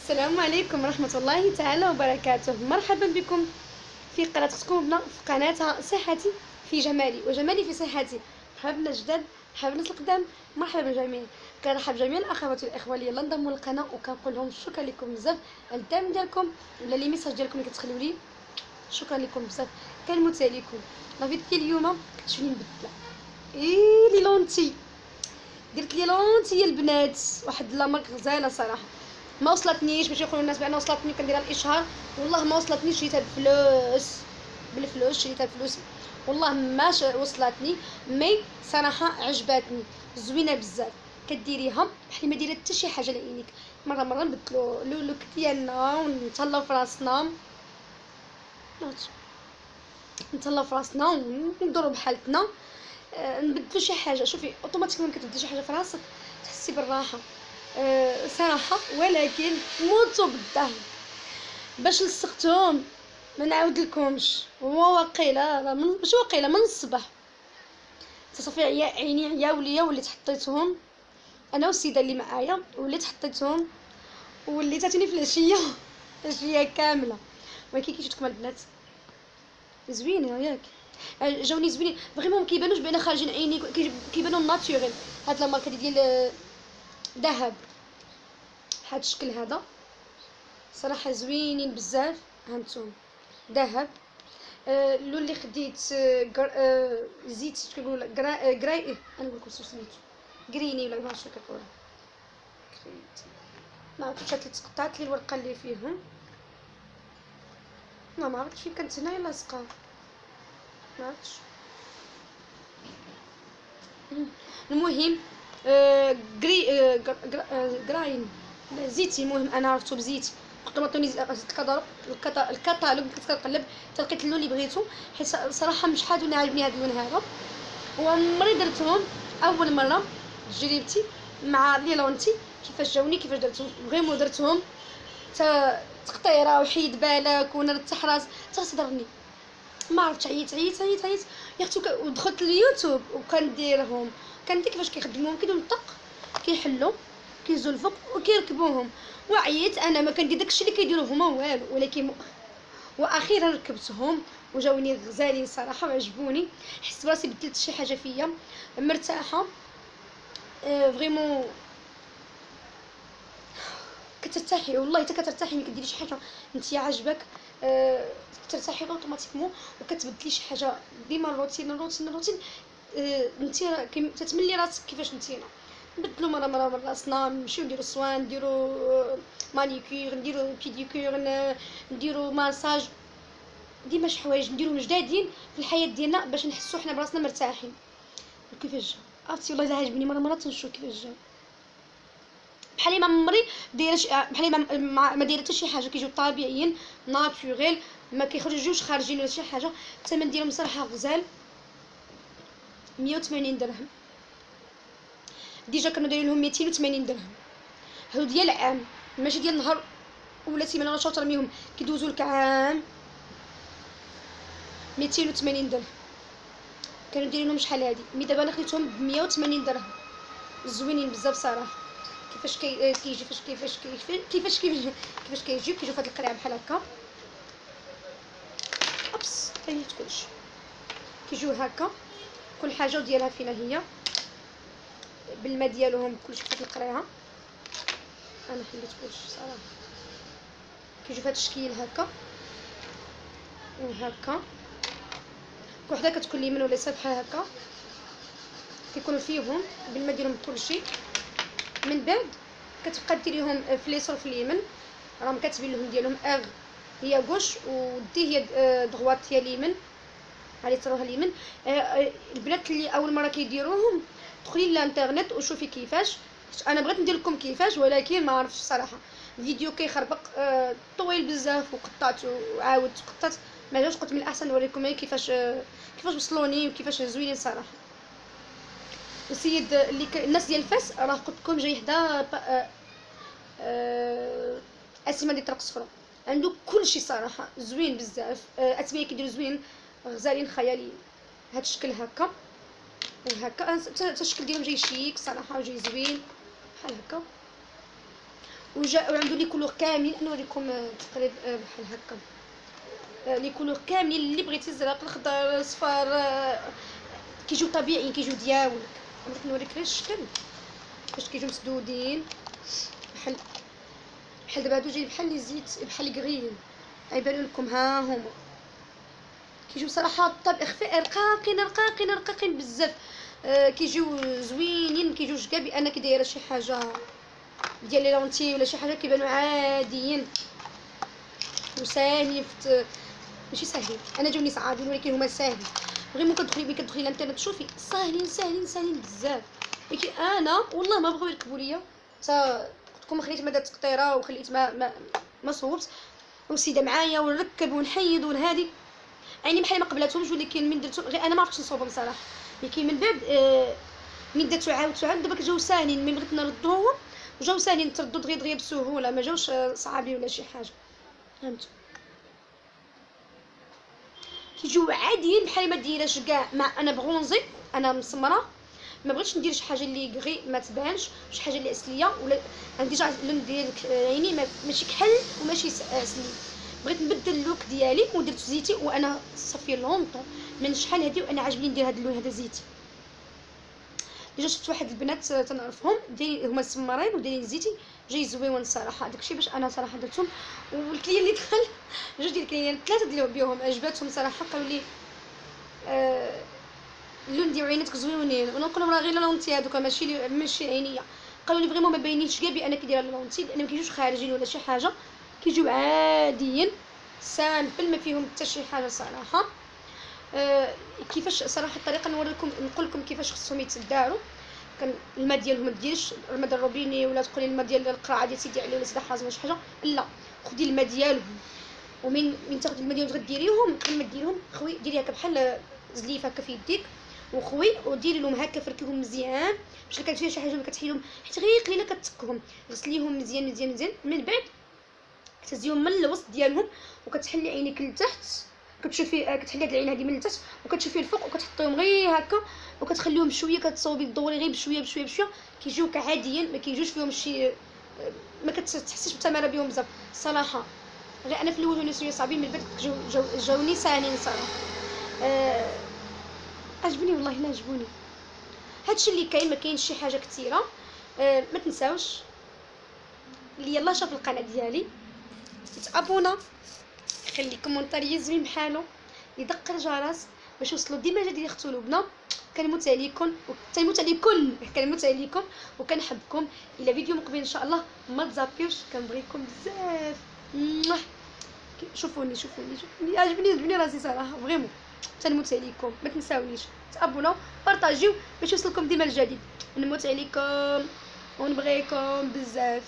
السلام عليكم ورحمة الله تعالى وبركاته. مرحبا بكم في قناتكم في قناة صحتي في جمالي وجمالي في صحتي. مرحبا بالناس الجداد، مرحبا بالناس القدام، مرحبا بالجميع. كنرحب بجميع الاخوات والاخوه اللي يلا انضموا للقناه، وكنقول لهم شكرا لكم بزاف على الدعم ديالكم ولا لي ميساج ديالكم اللي كتخليو لي. شكرا لكم بزاف. كنموت عليكم. لا فيديو ديال اليوم شنو مبدله لي لونتي درت لي لونتي البنات، واحد لا مارك غزاله صراحه. ما وصلتنيش باش يقولوا الناس بان وصلتني كنديرها الاشهار. والله ما وصلتنيش، شريتها بالفلوس شريتها بالفلوس. والله ما وصلتني، مي صراحه عجباتني، زوينه بزاف. كديريها بحال ما دايره حتى شي حاجه لعينيك. مره نبدلو لوك ديالنا ونتهلاو في راسنا، نتهلاو في راسنا وندورو بحالتنا. نبدلو شي حاجه. شوفي اوتوماتيكمون كتبدلي شي حاجه في راسك تحسي بالراحه. صراحه ولكن موتو بالذهب باش لصقتهم. ما نعاود لكمش، هو واقيلا ماشي واقيلا من الصباح تصافي عيني عياو ليا، وليت حطيتهم انا والسيده اللي معايا، وليت حطيتهم وليت عطيني في العشيه كامله. ولكن كي جيتكم البنات زوينه ياك، جاوني زوينين فريمون. كيبانوش بان خارجين عينيك، كيبانو ناتوريل. هاد لا ماركه ديال ذهب بحال الشكل هذا صراحه زوينين بزاف. هانتوما ذهب. اللي خديت زيت كيقولوا كراي، انا نقول لكم سميتو كريني ولا ما عرفتش كيقولوا. ما عرفتش ثلاث قطعات لي الورقه اللي فيهم، ما عرفتش فين كانت هنايا لاصقه، ما عرفتش. المهم كراين زيتي. المهم انا عرفتو بزيتي، قلت عطوني الكتالوج. كنت كنقلب تلقيت اللون اللي بغيتو، حيت صراحه مش حاد عاجبني هذا اللون هذا. وعمري درتهم، اول مره تجربتي مع لي لونتي كيفاش جاوني، كيفاش درتهم. فريمون درتهم تقطيره وحيد بالك ونرتاح راس تصدرني. ما عرفتش، عييت يا اختي. ودخلت اليوتيوب وكنديرهم، كندير كيفاش كيخدموهم. كيديروا الطق، كيحلوا، كيزلفوا وكيركبوهم. وعييت انا، ما كندير داكشي اللي كيديروا هما والو. ولكن واخيرا ركبتهم وجاوني غزالين صراحه وعجبوني. حسيت براسي بدلت شي حاجه فيا، مرتاحه. فريمون كترتاحي، والله حتى كترتاحي ملي كديري شي حاجه انت عاجبك. كترتاحي اوتوماتيكمون وكتبدلي شي حاجه. ديما الروتين انت تتملي راسك. كيفاش نتينا نبدلو مره راسنا، نمشيو نديرو الصوان، نديرو مانيكير، نديرو بيديكير، نديرو ماساج. ديما شي حوايج نديروهم جدادين في الحياه ديالنا باش نحسو حنا براسنا مرتاحين. كيفاش جا عرفتي؟ والله الا عاجبني مره تنشوف كيفاش جا. بحالي ما عمري دايره بحالي ما دايره حتى شي حاجه. كيجيو طبيعيين ناتوريل، ما كيخرجوش خارجين ولا شي حاجه. الثمن ديالهم صراحه غزال، 180 درهم. ديجا كانوا دايرين لهم 280 درهم. هادو ديال عام، ماشي ديال نهار ولا سيمانه ولا شهر، رميهم كيدوزوا لك عام. 280 درهم كانوا دايرين لهم شحال هادي. مي دابا انا خديتهم ب 180 درهم. زوينين بزاف صراحه. كيفاش كيجي كيفاش كيجيو في هاد القرعه بحال هكا. ابس حيت كلشي كيجيو هكا، كل حاجه ديالها فينا هي بالماء ديالهم. كلشي في هاد القرعه انا حليت كلشي صراحه. كيجيو في هاد الشكل هكا وهكا. كل وحده كتكون اليمين ولا يسار بحال هكا. كيكونوا فيهم بالماء ديالهم كلشي. من بعد كتبقى ديريهم في اليسار وفي اليمين، راهم كاتبين لهم ديالهم اغ هي غوش ودي هي دغوات هي اليمين. هادي تروها اليمين. البنات اللي اول مره كيديروهم دخلي للانترنت وشوفي كيفاش. انا بغيت ندير لكم كيفاش، ولكن ما عرفتش صراحه. الفيديو كيخربق طويل بزاف، وقطعت وعاودت قطعت. ما جاوش. قلت من الاحسن نوريكم كيفاش وصلوني وكيفاش زوينين صراحه. السيد اللي الناس ديال فاس راه قلت لكم جاي حدا اسيمه ديال طرق صفرا. عنده كلشي صراحه زوين بزاف. اتباعي كيديروا زوين غزالين خياليين. هاد الشكل هكا وهكا. حتى الشكل ديالهم جاي شيك صراحه وجاي زوين بحال هكا. وعنده لي كولور كاملين. نوريكم تقريبا بحال هكا لي كولور كاملين اللي بغيتي، الزرق الخضر الصفار كيجيو طبيعيين، كيجيو دياول. بغيت نوريك غير الشكل باش كيجيو مسدودين بحال دابا هادو جايين بحال لي زيت بحال غريين، غيبانوا لكم ها هما كيجيو صراحه اخفاء رقاقين بزاف. كيجيو زوينين، كيجيوش كاع بان كي دايره شي حاجه ديال لي لونتي ولا شي حاجه، كيبانوا عاديين وساهلين ماشي ساهلين، انا جاوني صعابين ولكن هما ساهلين. غير ملي كتدخلي الانترنت تشوفي ساهلين بزاف. ولكن انا والله ما بغاو يركبوا ليا حتى كنت خليت ما دات تقطيره وخليت ما صوبت وسيده معايا ونركب ونحيد ونهادي، يعني بحال ما قبلاتهمش. ولكن من درتو غير انا ما عرفتش نصوبهم صراحه. لكن من بعد من درتو عاودت دابا كجاو ساهلين. ملي بغيت نردوهم وجاو ساهلين تردوا دغيا بسهوله، ما جاوش صعابين ولا شي حاجه. فهمتوا؟ كيجيو عاديين بحال ما دايراش كاع. مع انا بغونزي، انا مسمره، ما بغيتش ندير شي حاجه اللي غري ما تبانش، شي حاجه اللي اصليه. ولا عندي ديجا اللون ديال عيني ماشي كحل وماشي اصلي. بغيت نبدل اللوك ديالي ودرت زيتي، وانا صافي لونطون من شحال هادي وانا عاجبني ندير هذا اللون هذا زيتي. ديجا شفت واحد البنات تنعرفهم هما سمارين ودايرين زيتي جاي زويون صراحه. داكشي باش انا صراحه درتهم. والكليان اللي دخل جوج ديال الكليان 3 ديال بهم عجباتهم صراحه، قالوا لي اللون ديال عيناتك زويونين. ونقول لهم راه غير لونتي هذوك ماشي عينيا. قالوا لي فريمون ما باينينش كاع بان كيدير لونتي، لان ما كيجيوش خارجين ولا شي حاجه، كيجيو عاديين سامبل ما فيهم حتى شي حاجه صراحه. كيفاش صراحه الطريقه نقول لكم كيفاش خصهم يتداروا. كان الماء ديالهم ما ديرش الماء ديال الروبيني ولا تقولي الماء ديال القرعه ديال سيدي علي ولا سيدي حازم ولا شي حاجه، لا خدي الماء ديالهم. ومن تاخدي الماء ديالهم غديريهم قبل ما ديريهم خوي ديري هكا بحال زليف هكا في يديك وخوي، وديري لهم هكا فركيهم مزيان باش كانت فيها شي حاجه ما كتحيدهم حيت غير قليله كتكهم. غسليهم مزيان. من بعد كتهزيهم من الوسط ديالهم وكتحلي عينيك لتحت، كتشوفي كتحلي هاد العين هادي من التحت وكتشوفي الفوق وكتحطيهم غير هكا وكتخليهم شويه، كتصوبي الدوري غير بشويه كيجيوك عاديين، ما كيجوش فيهم شي، ما كتحسيش بالتماره بهم بزاف صراحه. غير انا في الاول وليت شويه صعبين، من بعد جاوني ساهلين صراحه. عجبوني والله الا عجبوني. هادشي اللي كاين، ما كاينش شي حاجه كثيره. ما تنساوش اللي يلا شاف القناه ديالي يتابونا، يخلي كومونتير زوين بحالو، يدق الجرس باش يوصلوا ديما جديد اختو لبنى. كنموت عليكم وكنحبكم. الى فيديو مقبل ان شاء الله ما تزابيوش، كنبغيكم بزاف. شوفوني عجبني راسي صراحه فريمون. تنموت عليكم، ما تنساونيش تابوناو بارطاجيو باش يوصلكم ديما الجديد. نموت عليكم ونبغيكم بزاف.